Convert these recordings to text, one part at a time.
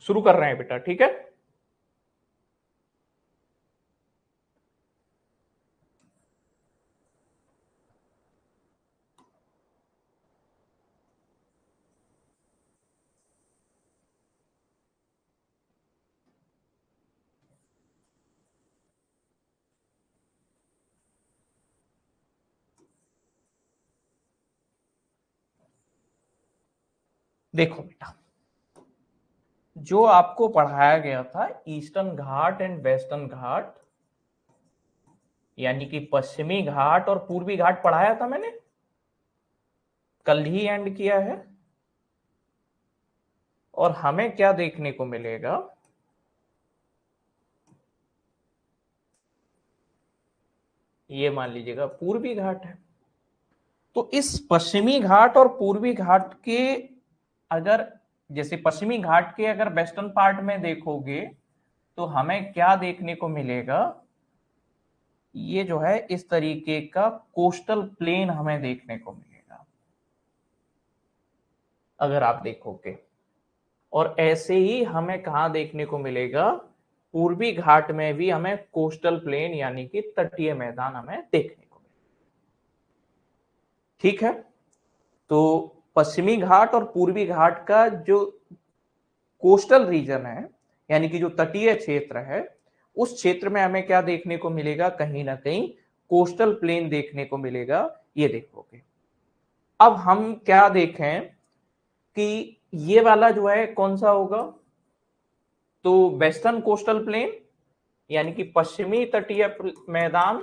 शुरू कर रहे हैं बेटा, ठीक है। देखो बेटा, जो आपको पढ़ाया गया था ईस्टर्न घाट एंड वेस्टर्न घाट, यानी कि पश्चिमी घाट और पूर्वी घाट पढ़ाया था मैंने, कल ही एंड किया है। और हमें क्या देखने को मिलेगा, ये मान लीजिएगा पूर्वी घाट है। तो इस पश्चिमी घाट और पूर्वी घाट के, अगर जैसे पश्चिमी घाट के अगर वेस्टर्न पार्ट में देखोगे तो हमें क्या देखने को मिलेगा, ये जो है इस तरीके का कोस्टल प्लेन हमें देखने को मिलेगा अगर आप देखोगे। और ऐसे ही हमें कहां देखने को मिलेगा, पूर्वी घाट में भी हमें कोस्टल प्लेन यानी कि तटीय मैदान हमें देखने को मिलेगा। ठीक है, तो पश्चिमी घाट और पूर्वी घाट का जो कोस्टल रीजन है, यानी कि जो तटीय क्षेत्र है, उस क्षेत्र में हमें क्या देखने को मिलेगा, कहीं ना कहीं कोस्टल प्लेन देखने को मिलेगा। ये देखोगे। अब हम क्या देखें कि ये वाला जो है कौन सा होगा, तो वेस्टर्न कोस्टल प्लेन यानी कि पश्चिमी तटीय मैदान,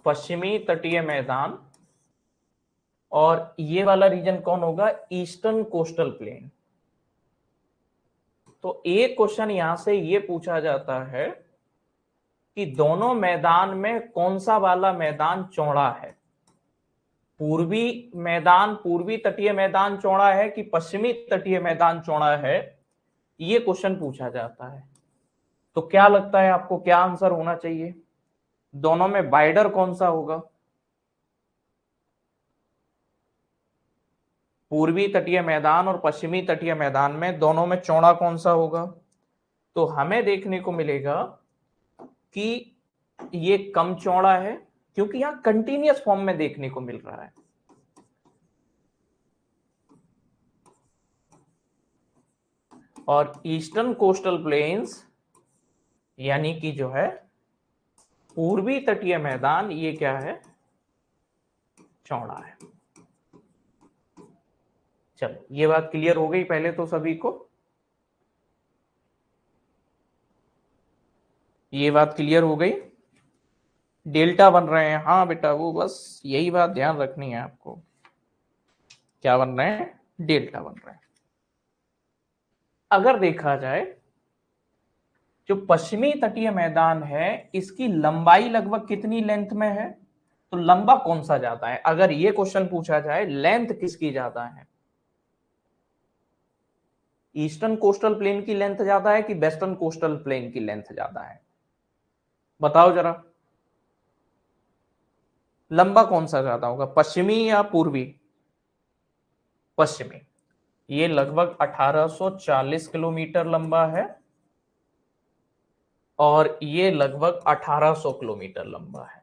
पश्चिमी तटीय मैदान। और ये वाला रीजन कौन होगा, ईस्टर्न कोस्टल प्लेन। तो एक क्वेश्चन यहां से ये पूछा जाता है कि दोनों मैदान में कौन सा वाला मैदान चौड़ा है, पूर्वी मैदान, पूर्वी तटीय मैदान चौड़ा है कि पश्चिमी तटीय मैदान चौड़ा है, ये क्वेश्चन पूछा जाता है। तो क्या लगता है आपको, क्या आंसर होना चाहिए, दोनों में वाइडर कौन सा होगा, पूर्वी तटीय मैदान और पश्चिमी तटीय मैदान में दोनों में चौड़ा कौन सा होगा। तो हमें देखने को मिलेगा कि ये कम चौड़ा है, क्योंकि यहां कंटिन्यूअस फॉर्म में देखने को मिल रहा है। और ईस्टर्न कोस्टल प्लेन्स यानी कि जो है पूर्वी तटीय मैदान, ये क्या है, चौड़ा है। चलो, ये बात क्लियर हो गई पहले तो सभी को, ये बात क्लियर हो गई। डेल्टा बन रहे हैं, हाँ बेटा, वो बस यही बात ध्यान रखनी है आपको, क्या बन रहे हैं, डेल्टा बन रहे हैं। अगर देखा जाए, जो पश्चिमी तटीय मैदान है इसकी लंबाई लगभग कितनी लेंथ में है, तो लंबा कौन सा ज्यादा है, अगर ये क्वेश्चन पूछा जाए लेंथ किसकी ज्यादा है, ईस्टर्न कोस्टल प्लेन की लेंथ ज्यादा है कि वेस्टर्न कोस्टल प्लेन की लेंथ ज्यादा है, बताओ जरा, लंबा कौन सा ज्यादा होगा, पश्चिमी या पूर्वी, पश्चिमी। ये लगभग 1840 किलोमीटर लंबा है और ये लगभग 1800 किलोमीटर लंबा है।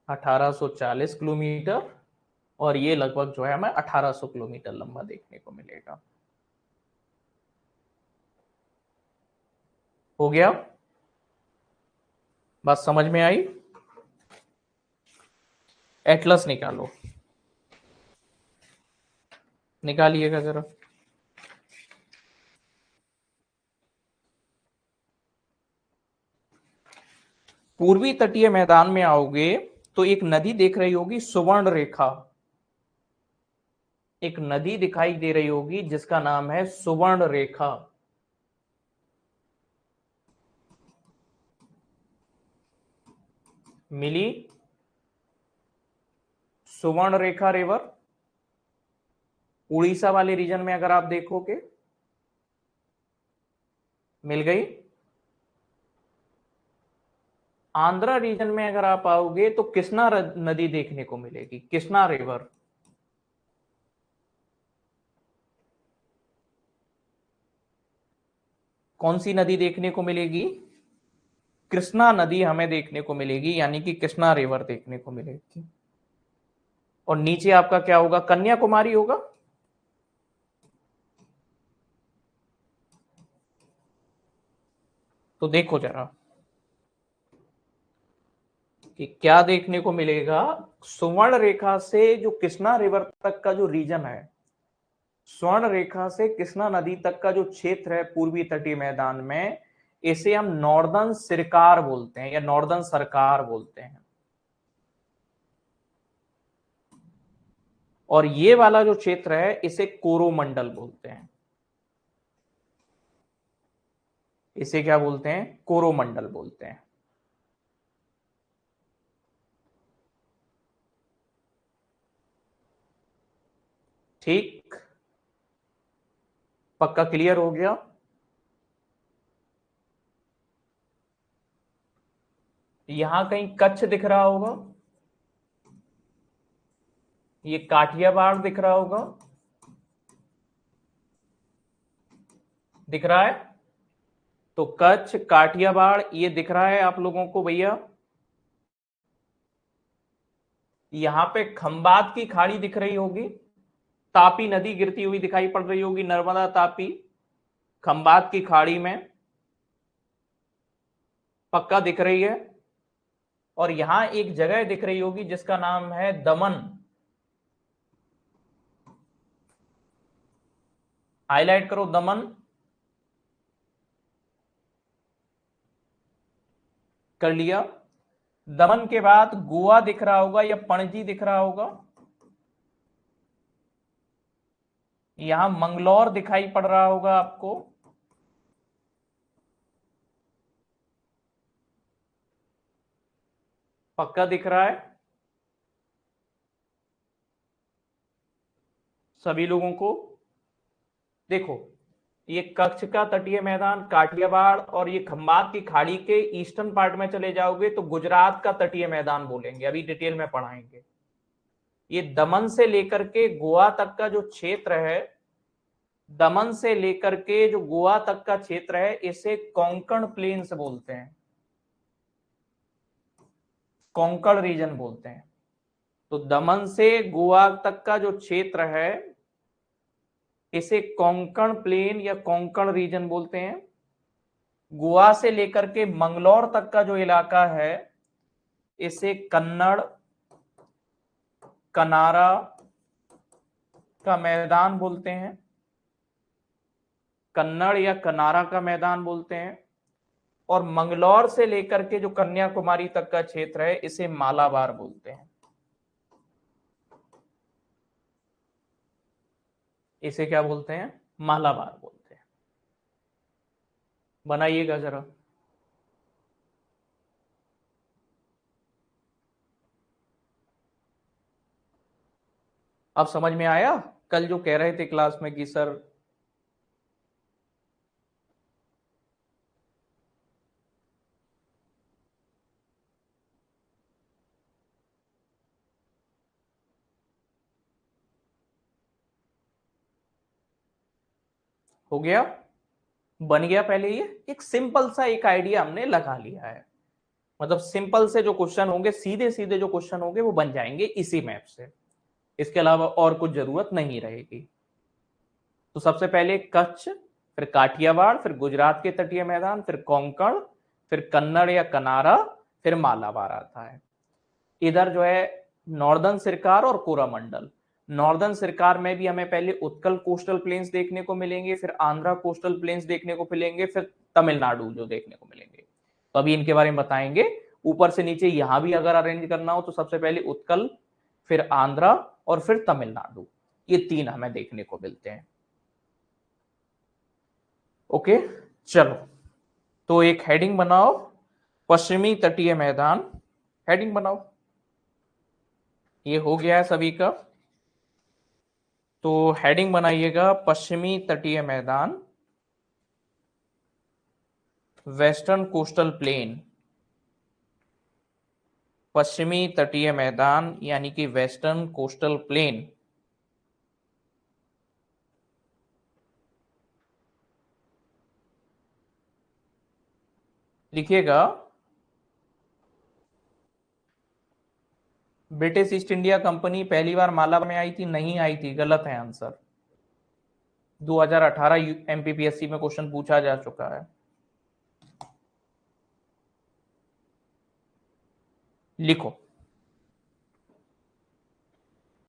1840 किलोमीटर और ये लगभग जो है हमें 1800 किलोमीटर लंबा देखने को मिलेगा। हो गया, बात समझ में आई। एटलस निकालो, निकालिएगा जरा। पूर्वी तटीय मैदान में आओगे तो एक नदी देख रही होगी, सुवर्ण रेखा, एक नदी दिखाई दे रही होगी जिसका नाम है सुवर्ण रेखा। मिली सुवर्ण रेखा रिवर, उड़ीसा वाले रीजन में अगर आप देखोगे, मिल गई। आंध्रा रीजन में अगर आप आओगे तो कृष्णा नदी देखने को मिलेगी, कृष्णा रिवर। कौन सी नदी देखने को मिलेगी? कृष्णा नदी हमें देखने को मिलेगी, यानी कि कृष्णा रिवर देखने को मिलेगी। और नीचे आपका क्या होगा? कन्याकुमारी होगा। तो देखो जरा कि क्या देखने को मिलेगा। सुवर्ण रेखा से जो कृष्णा रिवर तक का जो रीजन है, स्वर्ण रेखा से कृष्णा नदी तक का जो क्षेत्र है पूर्वी तटीय मैदान में, इसे हम नॉर्दर्न सरकार बोलते हैं या नॉर्दर्न सरकार बोलते हैं। और ये वाला जो क्षेत्र है इसे कोरोमंडल बोलते हैं। इसे क्या बोलते हैं? कोरोमंडल बोलते हैं। ठीक, पक्का क्लियर हो गया? यहां कहीं कच्छ दिख रहा होगा, ये काठियावाड़ दिख रहा होगा, दिख रहा है? तो कच्छ, काठियावाड़ ये दिख रहा है आप लोगों को भैया। यहां पे खंबात की खाड़ी दिख रही होगी, तापी नदी गिरती हुई दिखाई पड़ रही होगी, नर्मदा तापी खंबात की खाड़ी में पक्का दिख रही है। और यहां एक जगह दिख रही होगी जिसका नाम है दमन। हाईलाइट करो दमन। कर लिया। दमन के बाद गोवा दिख रहा होगा या पणजी दिख रहा होगा। यहां मंगलौर दिखाई पड़ रहा होगा आपको। पक्का दिख रहा है सभी लोगों को? देखो, ये कच्छ का तटीय मैदान, काठियावाड़ और ये खंबात की खाड़ी के ईस्टर्न पार्ट में चले जाओगे तो गुजरात का तटीय मैदान बोलेंगे, अभी डिटेल में पढ़ाएंगे। ये दमन से लेकर के गोवा तक का जो क्षेत्र है, दमन से लेकर के जो गोवा तक का क्षेत्र है, इसे कोंकण प्लेन्स बोलते हैं, कोंकण रीजन बोलते हैं। तो दमन से गोवा तक का जो क्षेत्र है इसे कोंकण प्लेन या कोंकण रीजन बोलते हैं। गोवा से लेकर के मंगलौर तक का जो इलाका है इसे कन्नड़, कनारा का मैदान बोलते हैं, कन्नड़ या कनारा का मैदान बोलते हैं। और मंगलौर से लेकर के जो कन्याकुमारी तक का क्षेत्र है इसे मालाबार बोलते हैं। इसे क्या बोलते हैं? मालाबार बोलते हैं। बनाइएगा जरा। अब समझ में आया? कल जो कह रहे थे क्लास में कि सर हो गया, बन गया। पहले ये एक सिंपल सा एक आइडिया हमने लगा लिया है, मतलब सिंपल से जो क्वेश्चन होंगे, सीधे सीधे जो क्वेश्चन होंगे वो बन जाएंगे इसी मैप से, इसके अलावा और कुछ जरूरत नहीं रहेगी। तो सबसे पहले कच्छ, फिर काठियावाड़, फिर गुजरात के तटीय मैदान, फिर कोंकण, फिर कन्नड़ या कनारा, फिर मालाबार आता है। इधर जो है नॉर्दर्न सरकार और कोरामंडल। नॉर्दर्न सरकार में भी हमें पहले उत्कल कोस्टल प्लेन्स देखने को मिलेंगे, फिर आंध्रा कोस्टल प्लेन्स देखने को मिलेंगे, फिर तमिलनाडु जो देखने को मिलेंगे। तो अभी इनके बारे में बताएंगे। ऊपर से नीचे यहां भी अगर अरेंज करना हो तो सबसे पहले उत्कल, फिर आंध्रा और फिर तमिलनाडु, ये तीन हमें देखने को मिलते हैं। ओके, चलो तो एक हेडिंग बनाओ, पश्चिमी तटीय मैदान। हेडिंग बनाओ। ये हो गया है सभी का। तो हेडिंग बनाइएगा, पश्चिमी तटीय मैदान, वेस्टर्न कोस्टल प्लेन। पश्चिमी तटीय मैदान यानी कि वेस्टर्न कोस्टल प्लेन। लिखिएगा, ब्रिटिश ईस्ट इंडिया कंपनी पहली बार मालाबार में आई थी, नहीं आई थी, गलत है आंसर। 2018 एमपीपीएससी में क्वेश्चन पूछा जा चुका है। लिखो,